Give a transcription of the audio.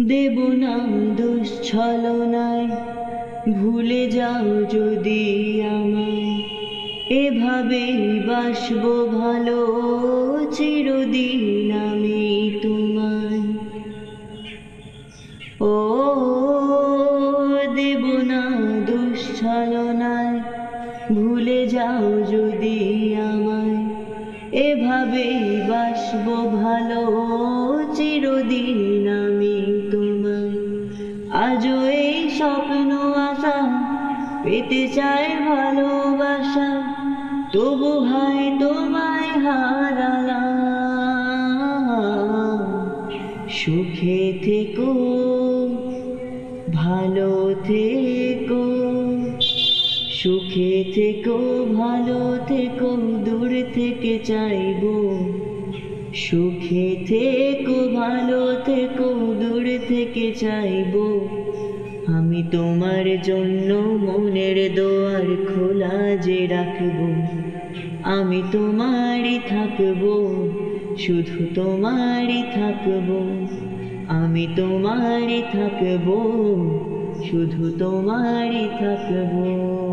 দেব না দুঃছলনায়, ভুলে যাও যদি আমায়। এভাবেই বাসবো ভালো চিরদিন আমি তোমায়। ও দেব না দুঃছলনায়, ভুলে যাও যদি আমায়। এভাবেই বাসবো ভালো চিরদিন আমি তোমায়। আজও এই স্বপ্ন আশা পেতে চাই ভালোবাসা, তবু হায় তোমায় হারালাম। সুখে থেকো, ভালো থেকো, সুখে থেকো, ভালো থেকো, দূর থেকে চাইবো। সুখে থেকো, ভালো থেকো, দূর থেকে চাইবো। আমি তোমার জন্য মনের দোয়ার খোলা যে রাখবো। আমি তোমারই থাকবো, শুধু তোমারই থাকবো। আমি তোমারই থাকবো, শুধু তোমারই থাকবো।